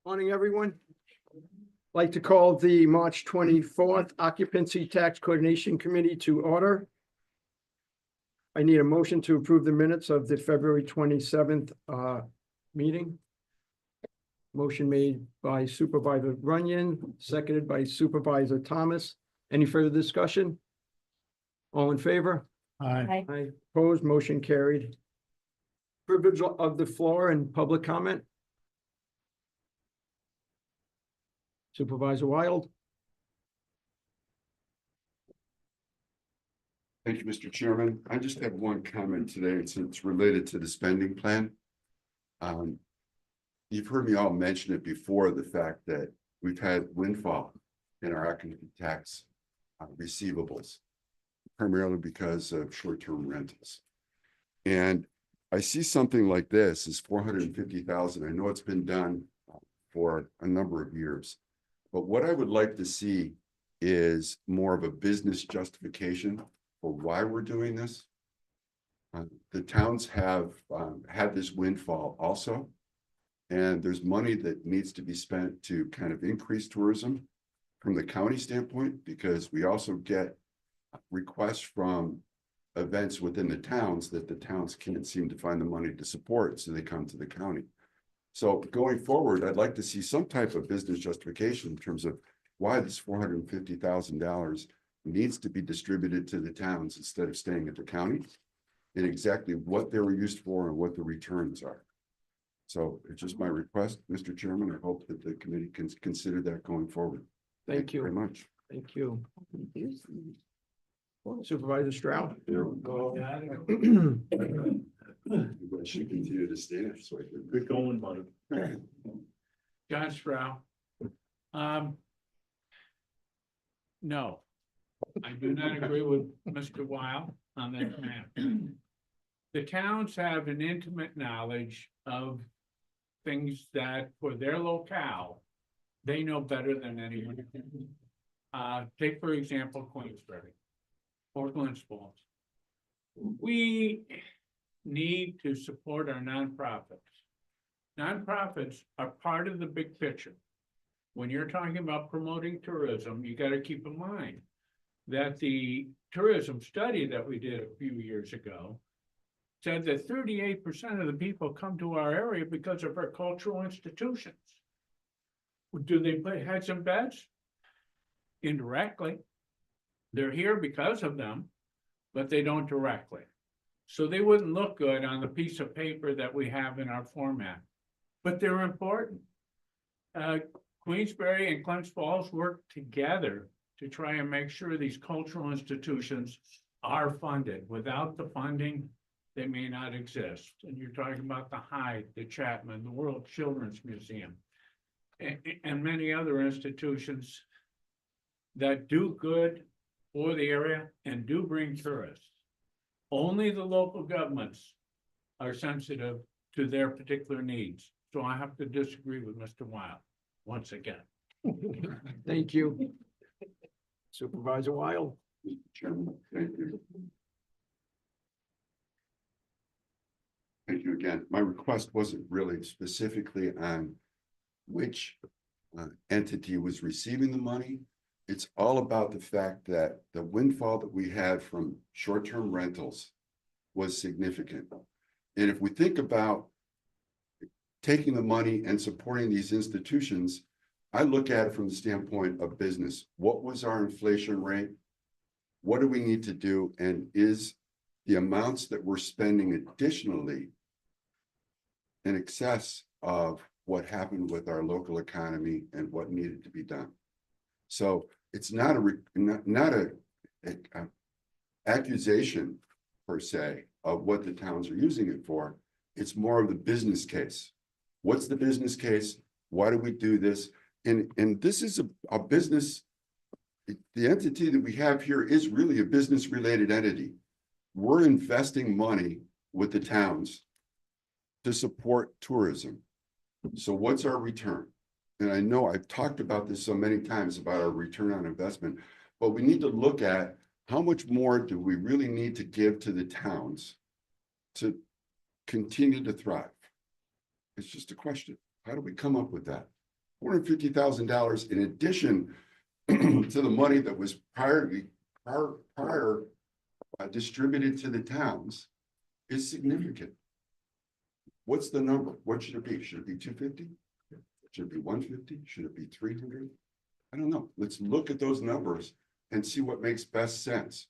Morning, everyone. I'd like to call the March 24th Occupancy Tax Coordination Committee to order. I need a motion to approve the minutes of the February 27th meeting. Motion made by Supervisor Runyon, seconded by Supervisor Thomas. Any further discussion? All in favor? Aye. Aye. Opposed, motion carried. Privilege of the floor and public comment. Supervisor Wild. Thank you, Mr. Chairman. I just have one comment today. It's related to the spending plan. You've heard me all mention it before, the fact that we've had windfall in our occupancy tax receivables, primarily because of short-term rentals. And I see something like this is 450,000. I know it's been done for a number of years, but what I would like to see is more of a business justification for why we're doing this. The towns have had this windfall also, and there's money that needs to be spent to kind of increase tourism from the county standpoint, because we also get requests from events within the towns that the towns can't seem to find the money to support, so they come to the county. So going forward, I'd like to see some type of business justification in terms of why this $450,000 needs to be distributed to the towns instead of staying at the county, and exactly what they were used for and what the returns are. So it's just my request, Mr. Chairman. I hope that the committee can consider that going forward. Thank you Very much. Thank you. Supervisor Stroud. There we go. I should continue to stand so I can. Good going, buddy. John Stroud. No, I do not agree with Mr. Weil on this map. The towns have an intimate knowledge of things that for their locale, they know better than anyone. Take, for example, Queensbury or Glens Falls. We need to support our nonprofits. Nonprofits are part of the big picture. When you're talking about promoting tourism, you got to keep in mind that the tourism study that we did a few years ago said that 38% of the people come to our area because of our cultural institutions. Do they play heads and beds? Indirectly. They're here because of them, but they don't directly. So they wouldn't look good on the piece of paper that we have in our format, but they're important. Queensbury and Glens Falls work together to try and make sure these cultural institutions are funded. Without the funding, they may not exist. And you're talking about the Hyde, the Chapman, the World Children's Museum, and many other institutions that do good for the area and do bring tourists. Only the local governments are sensitive to their particular needs. So I have to disagree with Mr. Weil once again. Thank you. Supervisor Wild. Mr. Chairman, thank you. Thank you again. My request wasn't really specifically on which entity was receiving the money. It's all about the fact that the windfall that we had from short-term rentals was significant. And if we think about taking the money and supporting these institutions, I look at it from the standpoint of business. What was our inflation rate? What do we need to do? And is the amounts that we're spending additionally in excess of what happened with our local economy and what needed to be done? So it's not a accusation per se of what the towns are using it for. It's more of the business case. What's the business case? Why do we do this? And this is a business. The entity that we have here is really a business related entity. We're investing money with the towns to support tourism. So what's our return? And I know I've talked about this so many times about our return on investment, but we need to look at how much more do we really need to give to the towns to continue to thrive. It's just a question. How do we come up with that? $450,000 in addition to the money that was prior distributed to the towns is significant. What's the number? What should it be? Should it be 250? Should it be 150? Should it be 300? I don't know. Let's look at those numbers and see what makes best sense.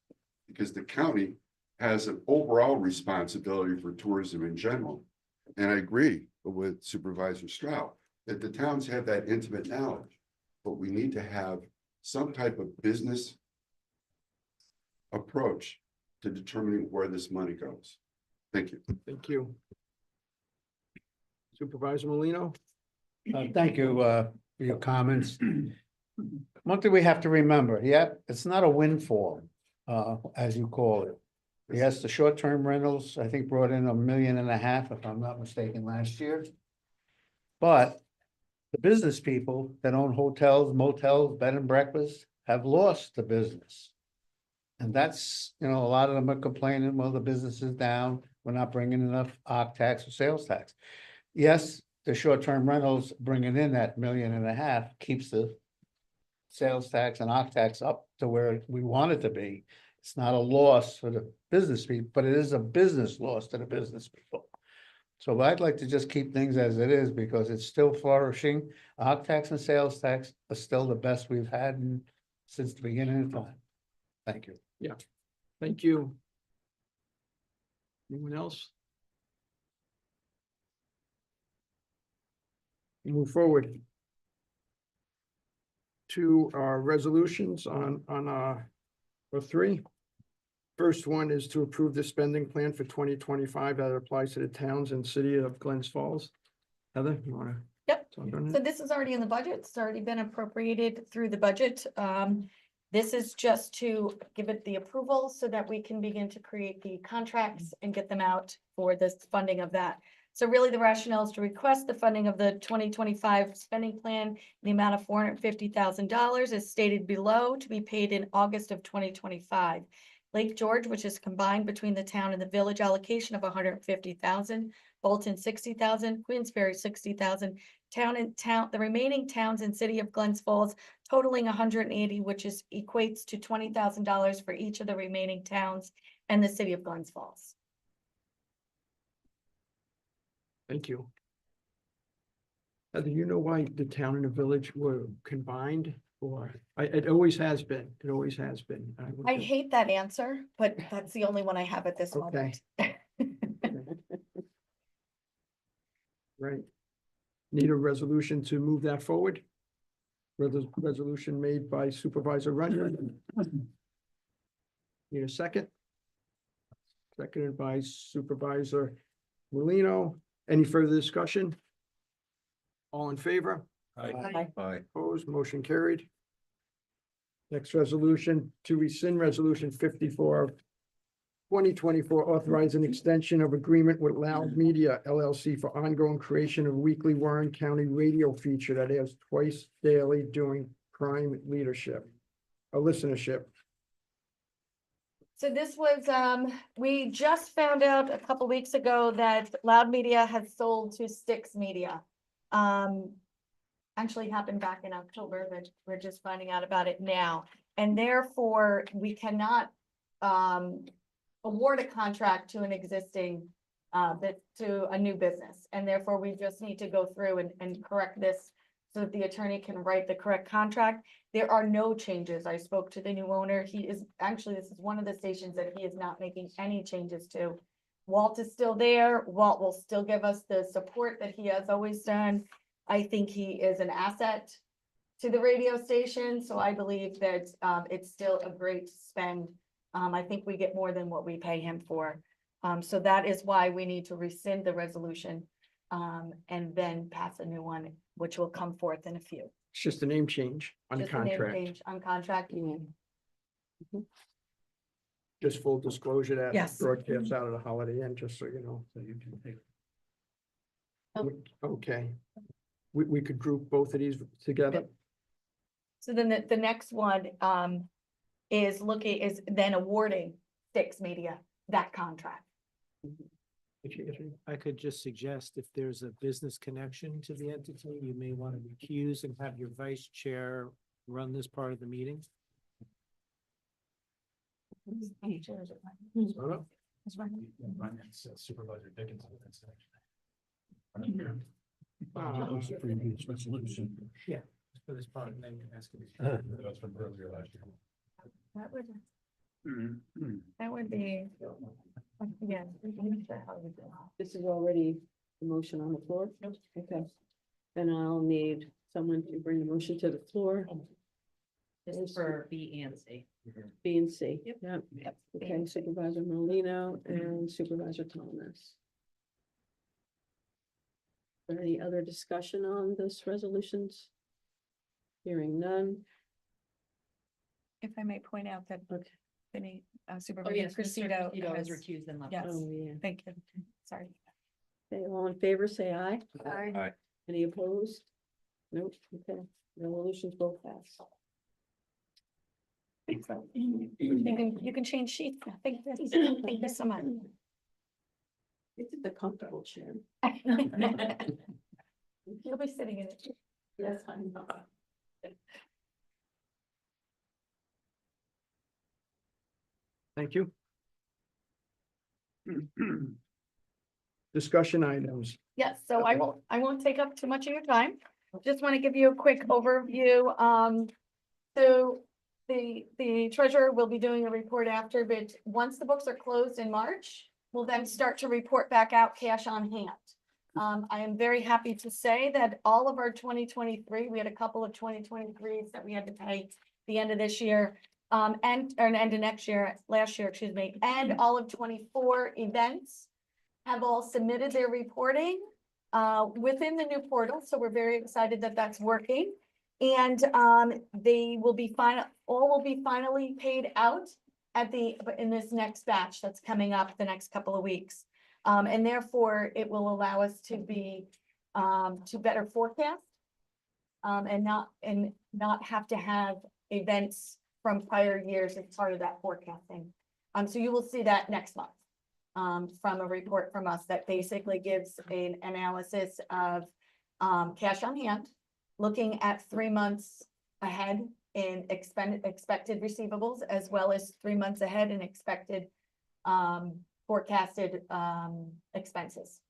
Because the county has an overall responsibility for tourism in general. And I agree with Supervisor Stroud that the towns have that intimate knowledge, but we need to have some type of business approach to determining where this money goes. Thank you. Thank you. Supervisor Molino? Thank you for your comments. One thing we have to remember, yeah, it's not a windfall, as you call it. Yes, the short-term rentals, I think, brought in $1.5 million, if I'm not mistaken, last year. But the business people that own hotels, motels, bed and breakfast have lost the business. And that's, a lot of them are complaining, well, the business is down, we're not bringing enough OC tax or sales tax. Yes, the short-term rentals bringing in that $1.5 million keeps the sales tax and OC tax up to where we want it to be. It's not a loss for the business people, but it is a business loss to the business people. So I'd like to just keep things as it is because it's still flourishing. OC tax and sales tax are still the best we've had since the beginning of time. Thank you. Thank you. Anyone else? Move forward to our resolutions on or three. First one is to approve the spending plan for 2025 that applies to the towns and city of Glens Falls. Heather, you wanna? Yep. talk on So that? this is already in the budget. It's already been appropriated through the budget. This is just to give it the approval so that we can begin to create the contracts and get them out for this funding of that. So really the rationale is to request the funding of the 2025 spending plan in the amount of $450,000 as stated below to be paid in August of 2025. Lake George, which is combined between the town and the village allocation of $150,000, Bolton $60,000, Queensberry $60,000, the remaining towns and city of Glens Falls totaling $180,000, which equates to $20,000 for each of the remaining towns and the city of Glens Falls. Thank you. Heather, you know why the town and the village were combined? Or it always has been. It always has been. I hate that answer, but that's the only one I have at this moment. Right. Need a resolution to move that forward? Resolution made by Supervisor Runyon. Need a second? Seconded by Supervisor Molino. Any further discussion? All in favor? Aye. Opposed, motion carried. Next resolution, to rescind resolution 54 of 2024, authorizing extension of agreement with Loud Media LLC for ongoing creation of weekly Warren County radio feature that airs twice daily during crime listenership. So this was, we just found out a couple weeks ago that Loud Media has sold to Styx Media. Actually happened back in October, but we're just finding out about it now. And therefore, we cannot award a contract to an existing, to a new business. And therefore, we just need to go through and correct this so that the attorney can write the correct contract. There are no changes. I spoke to the new owner. This is one of the stations that he is not making any changes to. Walt is still there. Walt will still give us the support that he has always done. I think he is an asset to the radio station, so I believe that it's still a great spend. I think we get more than what we pay him for. So that is why we need to rescind the resolution and then pass a new one, which will come forth in a few. It's just a name change on the Just a name contract. change on contract. Just full disclosure that Yes. broadcasts out of the Holiday Inn, just so you know. So you can take. Okay. We could group both of these together. So then the next one is then awarding Styx Media that contract. If I could just suggest, if there's a business connection to the entity, you may want to recuse and have your vice chair run this part of the meeting. Supervisor Dickinson. Yeah. For this part, and then you can ask it. That's from earlier last year. That would be, yeah. This is already a motion on the floor? Okay. Then I'll need someone to bring the motion to the floor, This is for B and C. B and C. Yep. Yep. Okay, Supervisor Molino and Supervisor Thomas. Any other discussion on this resolutions? Hearing none. If I may point out that Okay. Vinnie, Oh, Supervisor yes, Mr. Cressida Cressida has, is recused and left. yes. Oh, yeah. Thank you, sorry. Okay, all in favor, say aye. Aye. Any opposed? Nope, okay, resolutions both pass. You can change sheets. now. Thank you so much. This is the comfortable chair. You'll be sitting in it. Yes, I know. Thank you. Discussion items. Yes, so I won't take up too much of your time. Just want to give you a quick overview. So the treasurer will be doing a report after, but once the books are closed in March, we'll then start to report back out cash on hand. I am very happy to say that all of our 2023, we had a couple of 2023s that we had to pay the end of this year. Or end of next year, last year, excuse me, and all of 24 events have all submitted their reporting within the new portal. So we're very excited that that's working. And they will be all will be finally paid out in this next batch that's coming up the next couple of weeks. And therefore it will allow us to be to better forecast and not have to have events from prior years as part of that forecasting. So you will see that next month from a report from us that basically gives an analysis of cash on hand, looking at 3 months ahead in expected receivables, as well as 3 months ahead in expected forecasted expenses.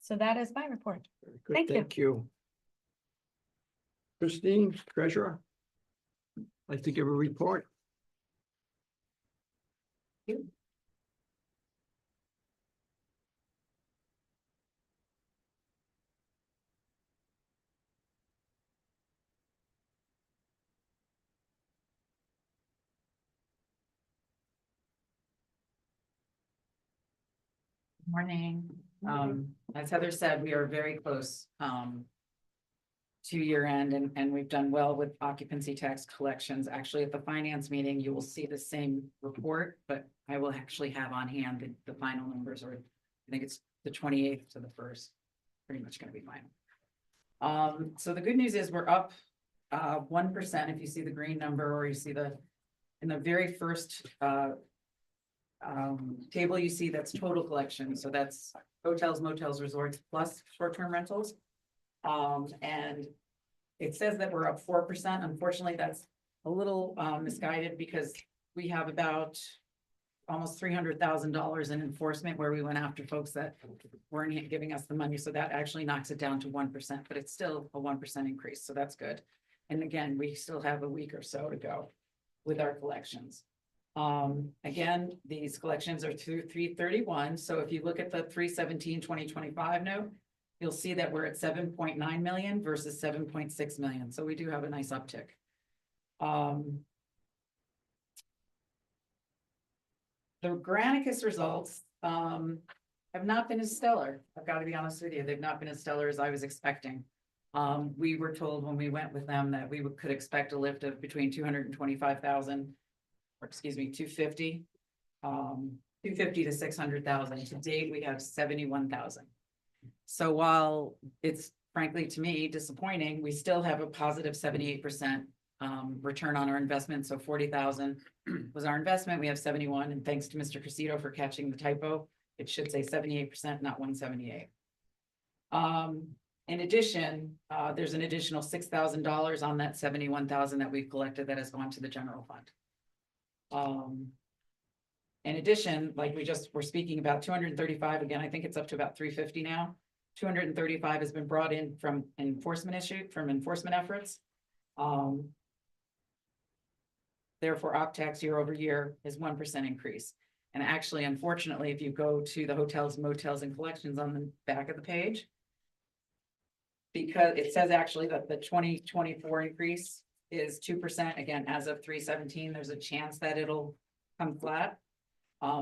So that is my report. Very good, Thank you. Thank you. Christine, treasurer. Like to give a report? Morning. As Heather said, we are very close to year end and we've done well with occupancy tax collections. Actually, at the finance meeting, you will see the same report, but I will actually have on hand the final numbers, or I think it's the 28th to the 1st, pretty much gonna be final. So the good news is we're up 1%. If you see the green number, or you see in the very first table, you see that's total collection. So that's hotels, motels, resorts, plus short-term rentals. And it says that we're up 4%. Unfortunately, that's a little misguided, because we have about almost $300,000 in enforcement where we went after folks that weren't giving us the money. So that actually knocks it down to 1%, but it's still a 1% increase. So that's good. And again, we still have a week or so to go with our collections. Again, these collections are through 3/31. So if you look at the 3/17/2025 note, you'll see that we're at 7.9 million versus 7.6 million. So we do have a nice uptick. The Granicus results have not been as stellar. I've got to be honest with you. They've not been as stellar as I was expecting. We were told when we went with them that we could expect a lift of between 225,000, or excuse me, 250 to 600,000. To date, we have 71,000. So while it's frankly, to me, disappointing, we still have a positive 78% return on our investment. So 40,000 was our investment. We have 71, and thanks to Mr. Cressida for catching the typo. It should say 78%, not 178. In addition, there's an additional $6,000 on that 71,000 that we've collected that has gone to the general fund. In addition, like we're speaking about 235, again, I think it's up to about 350 now. 235 has been brought in from enforcement efforts. Therefore, OpTax year over year is 1% increase. And actually, unfortunately, if you go to the hotels, motels, and collections on the back of the page, because it says actually that the 2024 increase is 2%, again, as of 3/17, there's a chance that it'll come flat.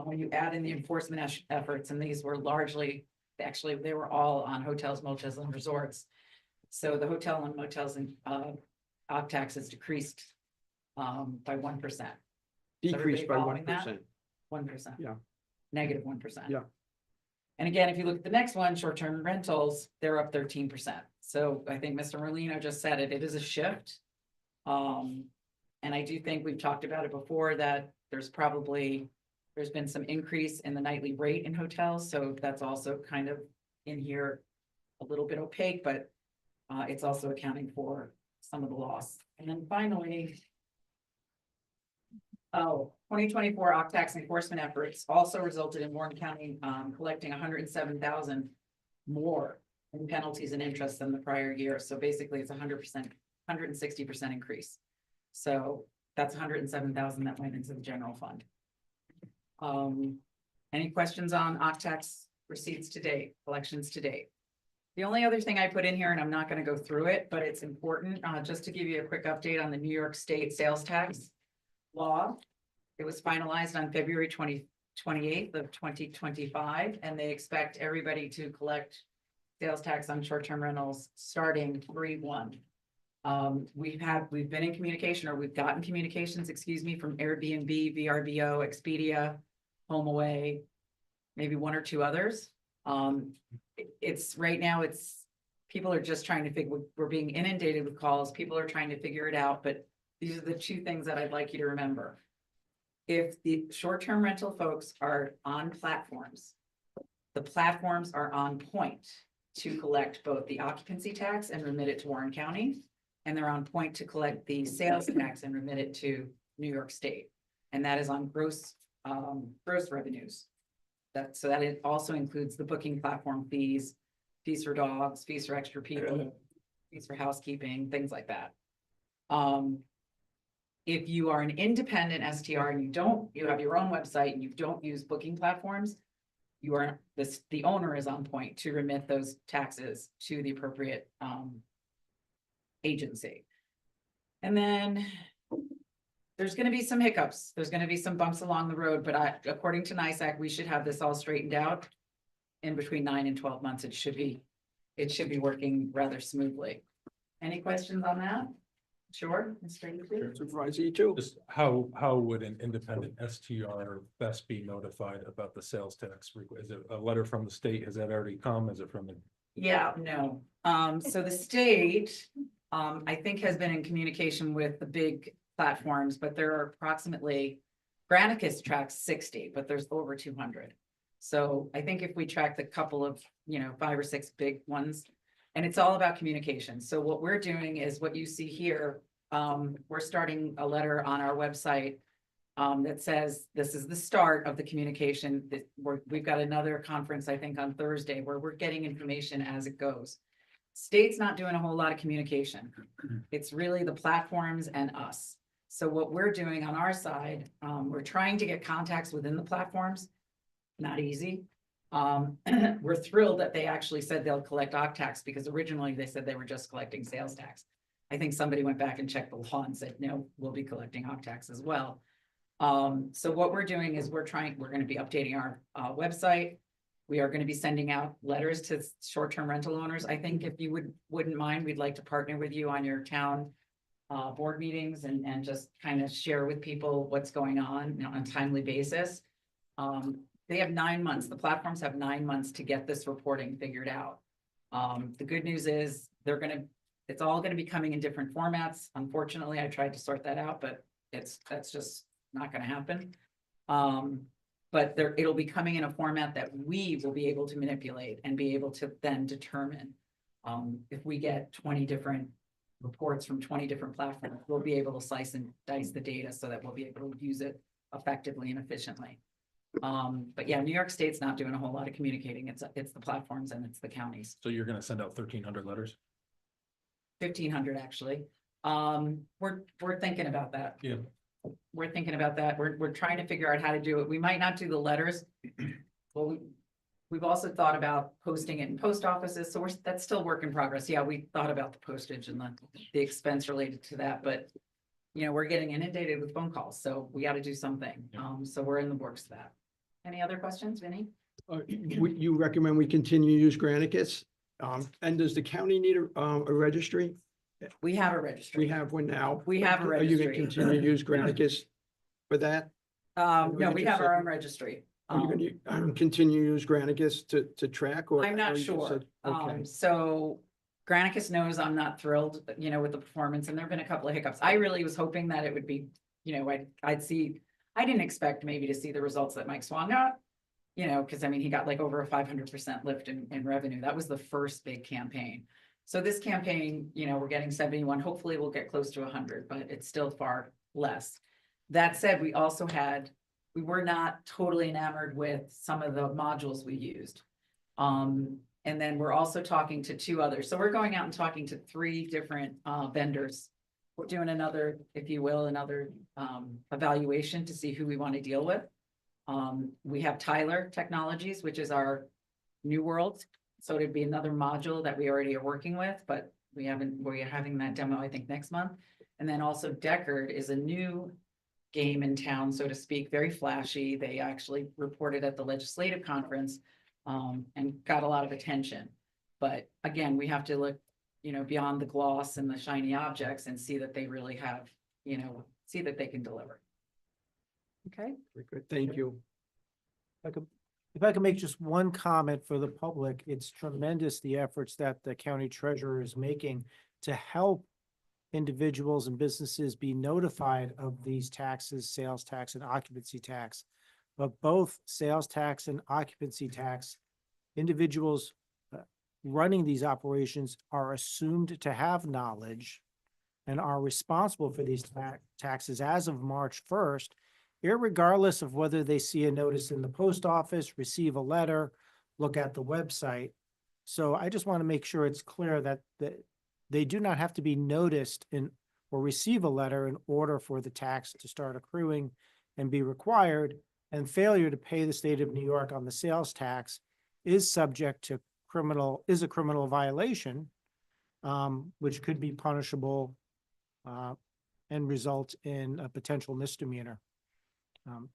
When you add in the enforcement efforts, and these were largely, actually, they were all on hotels, motels, and resorts. So the hotel and motels and OpTax has decreased by 1%. Decreased by following that? 1%. 1%. Yeah. Negative 1%. Yeah. And again, if you look at the next one, short-term rentals, they're up 13%. So I think Mr. Merlino just said it, it is a shift. And I do think we've talked about it before, that there's been some increase in the nightly rate in hotels, so that's also kind of in here a little bit opaque, but it's also accounting for some of the loss. And then finally, 2024 OpTax enforcement efforts also resulted in Warren County collecting 107,000 more in penalties and interest than the prior year. So basically, it's 100%, 160% increase. So that's 107,000 that went into the general fund. Any questions on OpTax receipts to date, collections to date? The only other thing I put in here, and I'm not going to go through it, but it's important, just to give you a quick update on the New York State sales tax law. It was finalized on February 28th of 2025, and they expect everybody to collect sales tax on short-term rentals starting 3/1. We've been in communication, or we've gotten communications, excuse me, from Airbnb, VRBO, Expedia, HomeAway, maybe one or two others. It's right now, people are just trying to figure, we're being inundated with calls. People are trying to figure it out, but these are the two things that I'd like you to remember. If the short-term rental folks are on platforms, the platforms are on point to collect both the occupancy tax and remit it to Warren County. And they're on point to collect the sales tax and remit it to New York State. And that is on gross revenues. So that it also includes the booking platform fees, fees for dogs, fees for extra people, fees for housekeeping, things like that. If you are an independent STR and you have your own website and you don't use booking platforms, the owner is on point to remit those taxes to the appropriate agency. And then there's going to be some hiccups. There's going to be some bumps along the road, but according to NISAC, we should have this all straightened out in between 9 and 12 months. It should be working rather smoothly. Any questions on that? Sure, Mr. Euclid? Supervisor, you too. Just how would an independent STR best be notified about the sales tax? Is it a letter from the state? Has that already come? Is it from the? Yeah, no. So the state, I think, has been in communication with the big platforms, but there are approximately, Granicus tracks 60, but there's over 200. So I think if we track the couple of, 5 or 6 big ones, and it's all about communication. So what we're doing is what you see here. We're starting a letter on our website that says this is the start of the communication. We've got another conference, I think, on Thursday, where we're getting information as it goes. State's not doing a whole lot of communication. It's really the platforms and us. So what we're doing on our side, we're trying to get contacts within the platforms. Not easy. We're thrilled that they actually said they'll collect OpTax, because originally they said they were just collecting sales tax. I think somebody went back and checked the law and said, no, we'll be collecting OpTax as well. So what we're doing is we're going to be updating our website. We are going to be sending out letters to short-term rental owners. I think if you wouldn't mind, we'd like to partner with you on your town board meetings and just kind of share with people what's going on a timely basis. They have 9 months. The platforms have 9 months to get this reporting figured out. The good news is it's all going to be coming in different formats. Unfortunately, I tried to sort that out, but that's just not going to happen. But there, it'll be coming in a format that we will be able to manipulate and be able to then determine. If we get 20 different reports from 20 different platforms, we'll be able to slice and dice the data so that we'll be able to use it effectively and efficiently. But yeah, New York State's not doing a whole lot of communicating. It's the platforms and it's the counties. So you're gonna send out 1,300 letters? 1,500 actually. We're thinking about that. Yeah. We're thinking about that. We're trying to figure out how to do it. We might not do the letters. Well, we've also thought about posting it in post offices, so that's still work in progress. Yeah, we thought about the postage and the expense related to that, but you know, we're getting inundated with phone calls, so we gotta do something. So we're in the works of that. Any other questions, Vinny? You recommend we continue to use Granicus? And does the county need a registry? We have a registry. We have one now. We have a Are you gonna registry. continue to use Granicus for that? No, you we just have our said- own registry. Are you gonna continue to use Granicus to track or? I'm not or you just sure. said- Okay, So Granicus knows I'm not thrilled, you know, with the performance, and there've been a couple of hiccups. I really was hoping that it would be, you know, I'd see, I didn't expect maybe to see the results that Mike Swan got. You know, because I mean, he got like over a 500% lift in revenue. That was the first big campaign. So this campaign, you know, we're getting 71. Hopefully we'll get close to 100, but it's still far less. That said, we were not totally enamored with some of the modules we used. And then we're also talking to 2 others. So we're going out and talking to 3 different vendors. We're doing another, if you will, evaluation to see who we want to deal with. We have Tyler Technologies, which is our New World. So it'd be another module that we already are working with, but we're having that demo, I think, next month. And then also Deckard is a new game in town, so to speak, very flashy. They actually reported at the legislative conference and got a lot of attention. But again, we have to look, you know, beyond the gloss and the shiny objects and see that they really have, you know, see that they can deliver. Okay. very good, thank you. If I could make just one comment for the public, it's tremendous the efforts that the county treasurer is making to help individuals and businesses be notified of these taxes, sales tax and occupancy tax. But both sales tax and occupancy tax, individuals running these operations are assumed to have knowledge and are responsible for these taxes as of March 1st, irregardless of whether they see a notice in the post office, receive a letter, look at the website. So I just want to make sure it's clear that they do not have to be noticed or receive a letter in order for the tax to start accruing and be required. And failure to pay the state of New York on the sales tax is subject to a criminal violation, which could be punishable and result in a potential misdemeanor.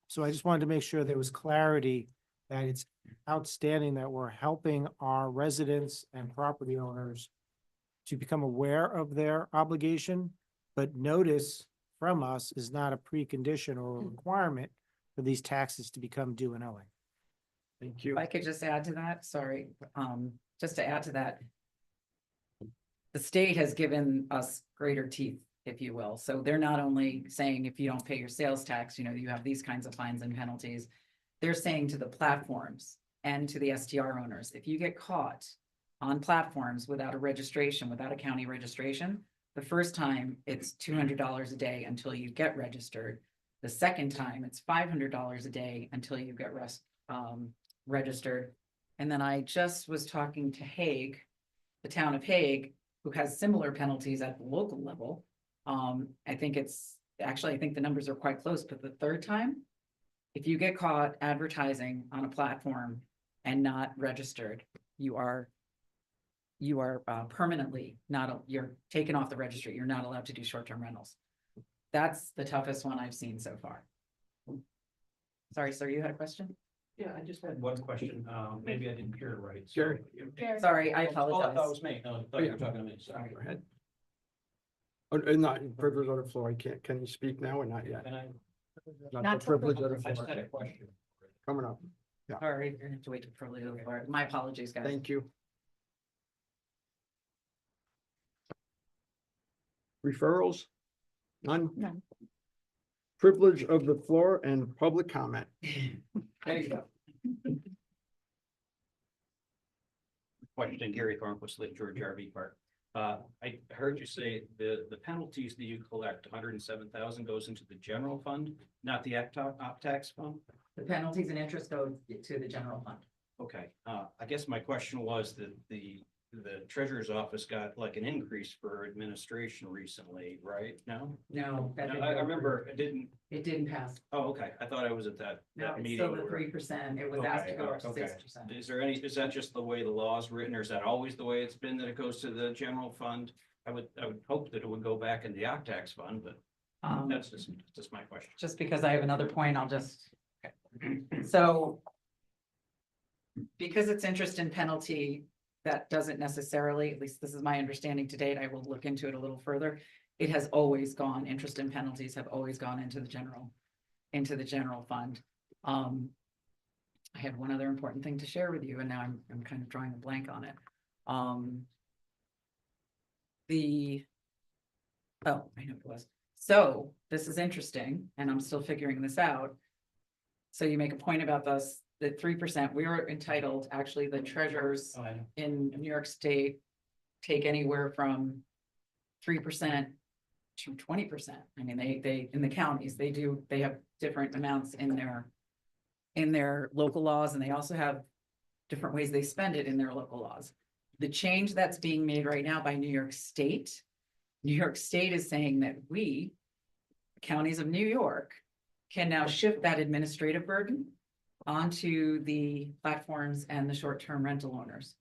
So I just wanted to make sure there was clarity that it's outstanding that we're helping our residents and property owners to become aware of their obligation, but notice from us is not a precondition or a requirement for these taxes to become due and owing. Thank you. If I could just add to that, sorry, just to add to that. The state has given us greater teeth, if you will. So they're not only saying if you don't pay your sales tax, you know, you have these kinds of fines and penalties. They're saying to the platforms and to the STR owners, if you get caught on platforms without a registration, without a county registration, the first time it's $200 a day until you get registered. The second time it's $500 a day until you get registered. And then I just was talking to Hague, the town of Hague, who has similar penalties at the local level. I think the numbers are quite close, but the third time, if you get caught advertising on a platform and not registered, you are permanently you're taken off the registry. You're not allowed to do short-term rentals. That's the toughest one I've seen so far. Sorry, sir, you had a question? Yeah, I just had one question. Maybe I didn't hear it right. Sure. Sorry, I Oh, I thought it apologize. was me. No, I thought you were talking to me. Sorry. Go ahead. Oh, not privilege of the floor, can you speak now or not yet? And I Not The privilege of the just had floor, a question. coming up, Sorry, you're gonna have to wait to privilege of the floor. My apologies, guys. thank you. Referrals? None? None. privilege of the floor and public comment. There you go. Question, Gary Thornquist, Lake George RV Park. I heard you say the penalties that you collect, 107,000 goes into the general fund, not the op tax fund? The penalties and interest go to the general fund. Okay, I guess my question was that the treasurer's office got like an increase for administration recently, right? No? No, that didn't I go remember it didn't, through. It didn't pass. oh, okay, I thought I was at that No, it's meeting. still the where- 3%. It was asked to Okay, go up to okay. 6%. Is there any, is that just the way the law is written, or is that always the way it's been, that it goes to the general fund? I would hope that it would go back in the octax fund, but that's just my question. Just because I have another point, I'll just, okay. So because it's interest and penalty, that doesn't necessarily, at least this is my understanding to date, I will look into it a little further. It has always gone, interest and penalties have always gone into the general fund. I had one other important thing to share with you, and now I'm kind of drawing a blank on it. Oh, I know what it was. So this is interesting, and I'm still figuring this out. So you make a point about this, the 3%, we are entitled, actually, the treasurers Oh, I know. in New York State take anywhere from 3% to 20%. I mean, they, in the counties, they have different amounts in their local laws, and they also have different ways they spend it in their local laws. The change that's being made right now by New York State is saying that we, counties of New York, can now shift that administrative burden onto the platforms and the short-term rental owners.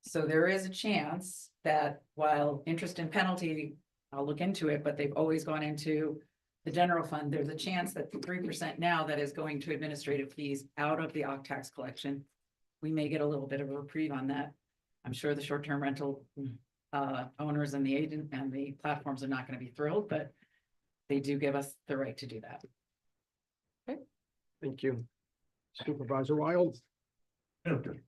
So there is a chance that while interest and penalty, I'll look into it, but they've always gone into the general fund, there's a chance that the 3% now that is going to administrative fees out of the tax collection, we may get a little bit of a reprieve on that. I'm sure the short-term rental owners and the agent and the platforms are not going to be thrilled, but they do give us the right to do that. Thank you. Supervisor Wild? Mr.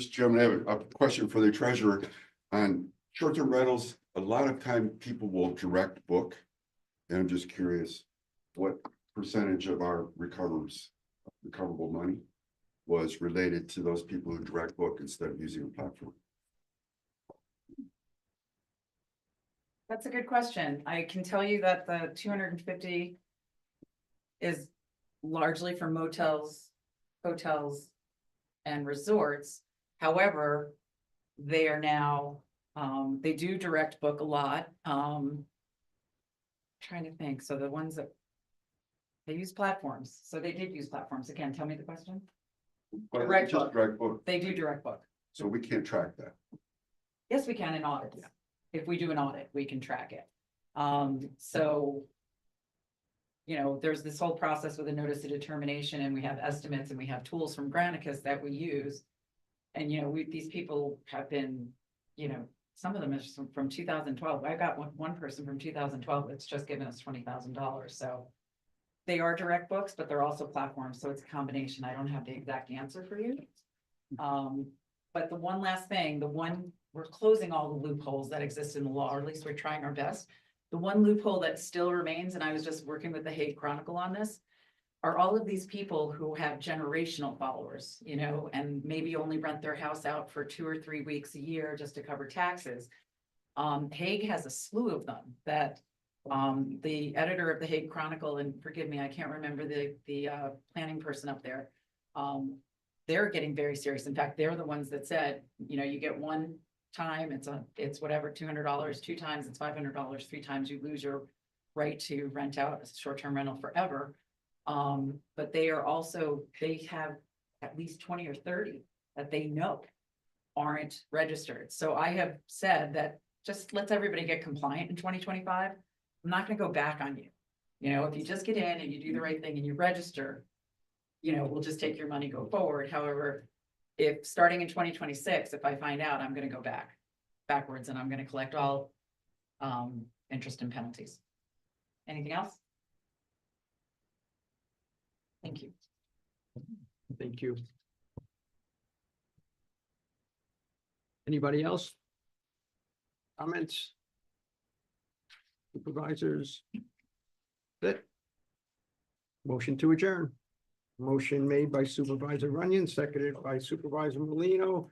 Chairman, I have a question for the treasurer on short-term rentals. A lot of time people will direct book. And I'm just curious, what percentage of our recoverable money was related to those people who direct book instead of using a platform? That's a good question. I can tell you that the 250 is largely for motels, hotels, and resorts. However, they are now, they do direct book a lot. Trying to think, so the ones that they use platforms, so they did use platforms. Again, tell me the question. But Direct just book. direct book. They do direct book. So we can't track that. Yes, we can in audits. If we do an audit, we can track it. So, you know, there's this whole process with a notice of determination, and we have estimates, and we have tools from Granicus that we use. And, you know, these people have been, you know, some of them is from 2012. I got one person from 2012 that's just given us $20,000. So they are direct books, but they're also platforms. So it's a combination. I don't have the exact answer for you. But the one last thing, we're closing all the loopholes that exist in the law, or at least we're trying our best. The one loophole that still remains, and I was just working with the Hague Chronicle on this, are all of these people who have generational followers, you know, and maybe only rent their house out for 2 or 3 weeks a year just to cover taxes. Hague has a slew of them that the editor of the Hague Chronicle, and forgive me, I can't remember the planning person up there. They're getting very serious. In fact, they're the ones that said, you know, you get one time, it's whatever, $200, 2 times it's $500, 3 times you lose your right to rent out a short-term rental forever. But they have at least 20 or 30 that they know aren't registered. So I have said that just let's everybody get compliant in 2025. I'm not gonna go back on you. You know, if you just get in and you do the right thing and you register, you know, we'll just take your money, go forward. However, if starting in 2026, if I find out, I'm gonna go backwards, and I'm gonna collect all interest and penalties. Anything else? Thank you. Thank you. Anybody else? Comments? Supervisors? That, Motion to adjourn. Motion made by Supervisor Runyon, seconded by Supervisor Molino.